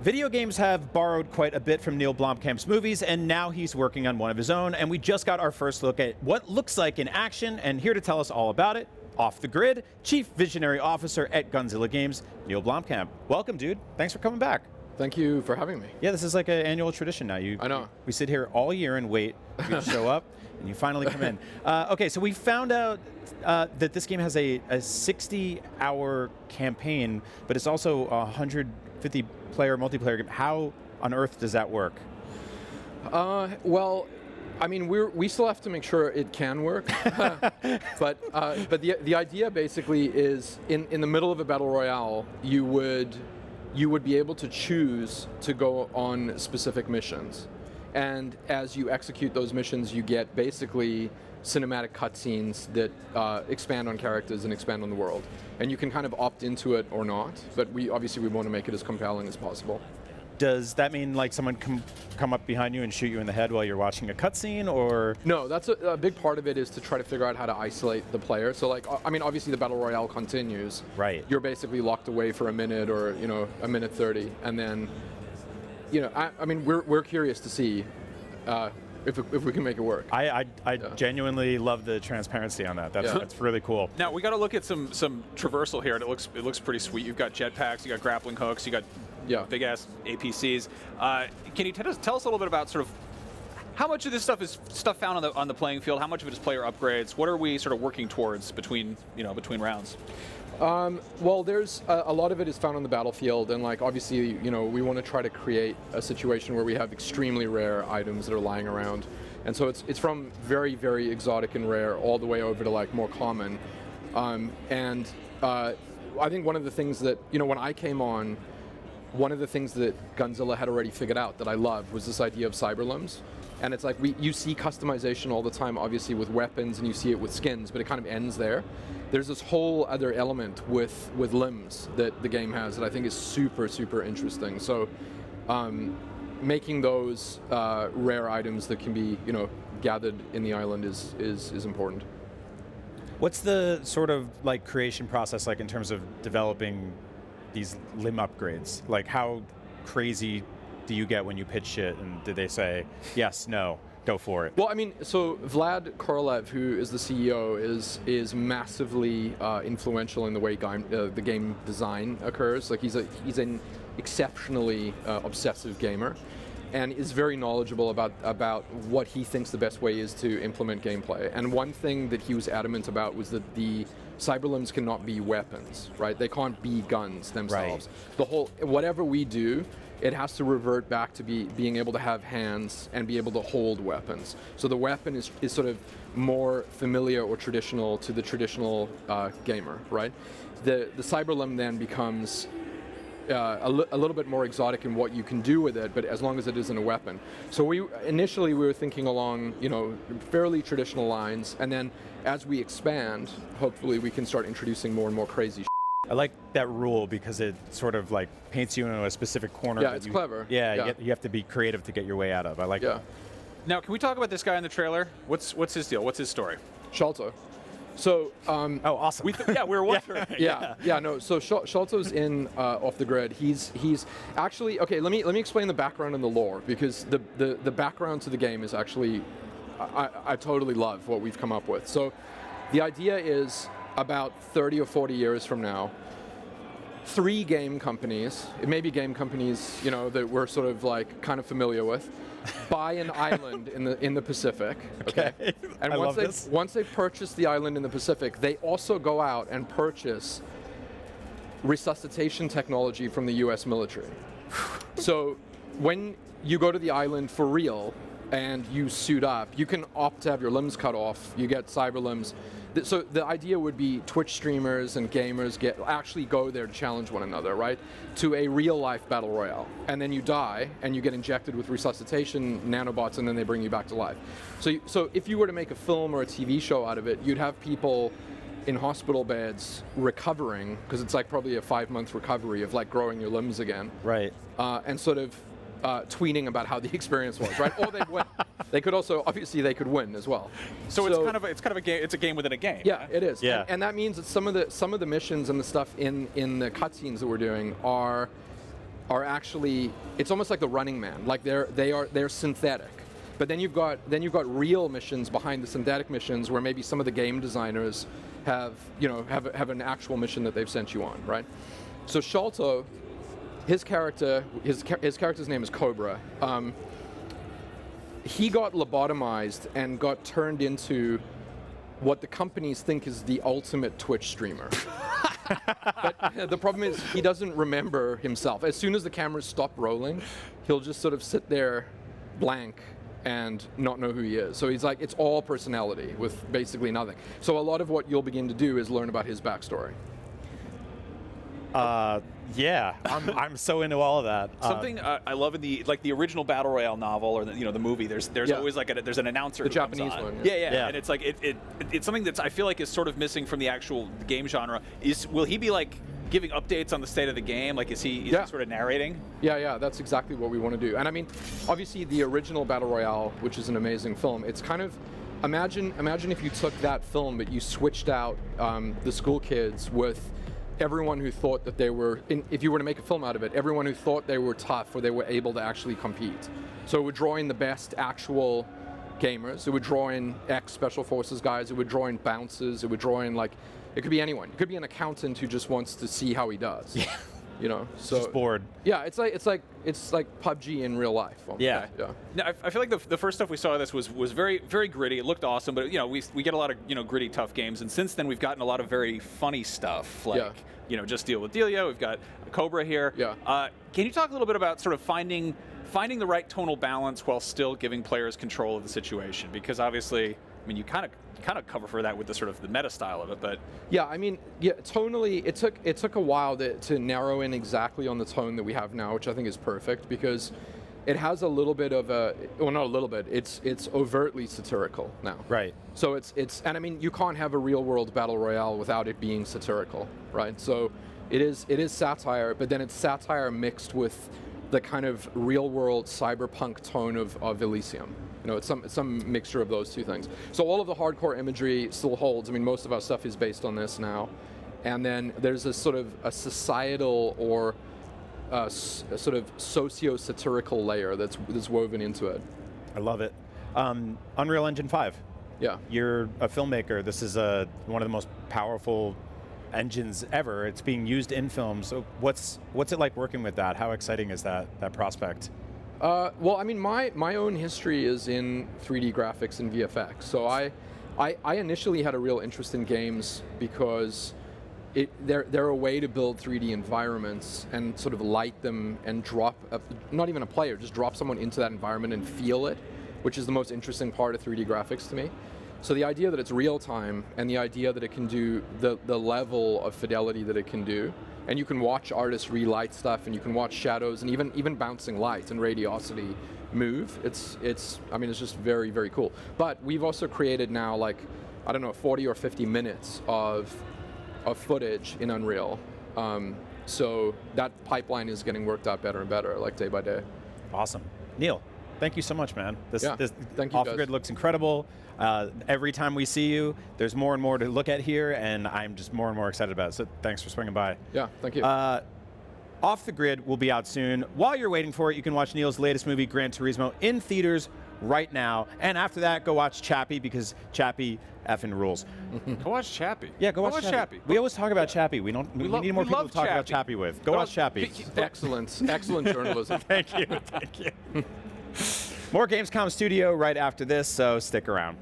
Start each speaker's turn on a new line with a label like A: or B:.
A: Video games have borrowed quite a bit from Neill Blomkamp's movies, and now he's working on one of his own, and we just got our first look at what looks like in action, and here to tell us all about it, Off the Grid, Chief Visionary Officer at Gunzilla Games, Neill Blomkamp. Welcome, dude. Thanks for coming back.
B: Thank you for having me.
A: Yeah, this is like an annual tradition now.
B: I know.
A: We sit here all year and wait for you to show up, and you finally come in. Okay, so we found out that this game has a 60-hour campaign, but it's also a 150-player multiplayer game. How on earth does that work?
B: Well, I mean, we still have to make sure it can work, but the idea basically is in the middle of a battle royale, you would be able to choose to go on specific missions, and as you execute those missions, you get basically cinematic cutscenes that expand on characters and expand on the world, and you can kind of opt into it or not. But we want to make it as compelling as possible.
A: Does that mean like someone come up behind you and shoot you in the head while you're watching a cutscene, or? No,
B: that's a big part of it is to try to figure out how to isolate the player. So like, I mean, obviously the battle royale continues.
A: Right.
B: You're basically locked away for a minute or a minute 30, and then, I mean, we're curious to see if we can make it work.
A: I genuinely love the transparency on that. That's really cool.
C: Now we got to look at some traversal here, and it looks pretty sweet. You've got jetpacks, you got grappling hooks, you got big ass APCs. Can you tell us a little bit about sort of how much of this stuff is stuff found on the playing field? How much of it is player upgrades? What are we sort of working towards between rounds?
B: Well, there's a lot of it is found on the battlefield, and like obviously, we want to try to create a situation where we have extremely rare items that are lying around, and so it's from very, very exotic and rare all the way over to like more common. And I think one of the things that when I came on, one of the things that Gunzilla had already figured out that I loved was this idea of cyberlimbs. And it's like you see customization all the time, obviously with weapons, and you see it with skins, but it kind of ends there. There's this whole other element with limbs that the game has that I think is super, super interesting. So making those rare items that can be gathered in the island is important.
A: What's the sort of like creation process like in terms of developing these limb upgrades? Like how crazy do you get when you pitch shit, and did they say, yes, no, go for it?
B: Well, I mean, so Vlad Korolev, who is the CEO, is massively influential in the way the game design occurs. Like he's an exceptionally obsessive gamer, and is very knowledgeable about what he thinks the best way is to implement gameplay. And one thing that he was adamant about was that the cyberlimbs cannot be weapons, right? They can't be guns themselves. Right. Whatever we do, it has to revert back to being able to have hands and be able to hold weapons. So the weapon is sort of more familiar or traditional to the traditional gamer, right? The cyberlimb then becomes a little bit more exotic in what you can do with it, but as long as it isn't a weapon. So initially we were thinking along, fairly traditional lines, and then as we expand, hopefully we can start introducing more and more crazy shit.
A: I like that rule because it sort of like paints you into a specific corner.
B: Yeah, it's clever.
A: Yeah. You have to be creative to get your way out of. I like that.
C: Now, can we talk about this guy in the trailer? What's his deal? What's his story?
B: Sholto. So,
A: oh, awesome.
C: We were wondering.
B: No. So Sholto's in Off the Grid. He's actually okay. Let me explain the background and the lore, because the background to the game is actually I totally love what we've come up with. So, the idea is about 30 or 40 years from now, 3 game companies, it may be game companies that we're sort of like kind of familiar with, buy an island in the Pacific. Okay. And once they purchase the island in the Pacific, they also go out and purchase resuscitation technology from the US military. So when you go to the island for real and you suit up, you can opt to have your limbs cut off. You get cyber limbs. So the idea would be Twitch streamers and gamers actually go there to challenge one another, right? To a real life battle royale. And then you die and you get injected with resuscitation nanobots, and then they bring you back to life. So if you were to make a film or a TV show out of it, you'd have people in hospital beds recovering, because it's like probably a 5-month recovery of like growing your limbs again.
A: Right.
B: And sort of tweeting about how the experience was, right? Or they'd win. They could also, obviously, they could win as well.
C: So it's kind of a game. It's a game within a game.
B: Yeah, it is.
A: Yeah.
B: And that means that some of the missions and the stuff in the cutscenes that we're doing are are actually, it's almost like the Running Man. Like they're synthetic. But then you've got real missions behind the synthetic missions where maybe some of the game designers have an actual mission that they've sent you on, right? So Sholto, his character's name is Cobra. He got lobotomized and got turned into what the companies think is the ultimate Twitch streamer. But the problem is he doesn't remember himself. As soon as the cameras stop rolling, he'll just sort of sit there blank and not know who he is. So he's like, it's all personality with basically nothing. So a lot of what you'll begin to do is learn about his backstory.
A: Yeah, I'm so into all of that.
C: Something I love in the original Battle Royale novel or the movie. There's always like there's an announcer.
B: The
C: who
B: Japanese
C: comes on.
B: one.
C: Yeah. And it's like it's something that I feel like is sort of missing from the actual game genre. Will he be like giving updates on the state of the game? Like is he sort of narrating?
B: Yeah, that's exactly what we want to do. And I mean, obviously the original Battle Royale, which is an amazing film, it's kind of imagine if you took that film but you switched out the school kids with everyone who thought that they were, if you were to make a film out of it, everyone who thought they were tough or they were able to actually compete. So it would draw in the best actual gamers. It would draw in ex-Special Forces guys. It would draw in bouncers. It would draw in it could be anyone. It could be an accountant who just wants to see how he does.
A: Yeah.
B: So
A: just bored.
B: Yeah, it's like PUBG in real life.
A: Yeah.
C: Now, I feel like the first stuff we saw of this was very, very gritty. It looked awesome, but we get a lot of gritty, tough games, and since then we've gotten a lot of very funny stuff like Just Deal with Delia. We've got Cobra here.
B: Yeah.
C: Can you talk a little bit about sort of finding the right tonal balance while still giving players control of the situation? Because obviously, I mean, you kind of cover for that with the sort of the meta style of it, but
B: tonally it took a while to narrow in exactly on the tone that we have now, which I think is perfect because it has a little bit of not a little bit, it's overtly satirical now.
A: Right.
B: So it's and I mean you can't have a real world battle royale without it being satirical, right? So it is satire, but then it's satire mixed with the kind of real world cyberpunk tone of Elysium. It's some mixture of those two things. So all of the hardcore imagery still holds. I mean, most of our stuff is based on this now. And then there's a sort of a societal or a sort of socio-satirical layer that's woven into it.
A: I love it. Unreal Engine 5.
B: Yeah.
A: You're a filmmaker. This is one of the most powerful engines ever. It's being used in film. So what's it like working with that? How exciting is that prospect?
B: Well, I mean, my own history is in 3D graphics and VFX. So I initially had a real interest in games because they're a way to build 3D environments and sort of light them and drop, not even a player, just drop someone into that environment and feel it, which is the most interesting part of 3D graphics to me. So the idea that it's real time and the idea that it can do the level of fidelity that it can do, and you can watch artists relight stuff, and you can watch shadows and even bouncing light and radiosity move. It's just very, very cool. But we've also created now 40 or 50 minutes of footage in Unreal. So that pipeline is getting worked out better and better, day by day.
A: Awesome. Neill, thank you so much, man. This
B: thank you,
A: Off the Grid looks incredible. Every time we see you, there's more and more to look at here, and I'm just more and more excited about it. So thanks for swinging by.
B: Yeah, thank you.
A: Off the Grid will be out soon. While you're waiting for it, you can watch Neill's latest movie, Gran Turismo, in theaters right now. And after that, go watch Chappie, because Chappie effing rules.
C: Go watch Chappie.
A: Yeah, go watch Chappie. We always talk about Chappie. We need more people to talk about Chappie with. Go watch Chappie.
B: Excellent journalism.
A: Thank you. More Gamescom Studio right after this, so stick around.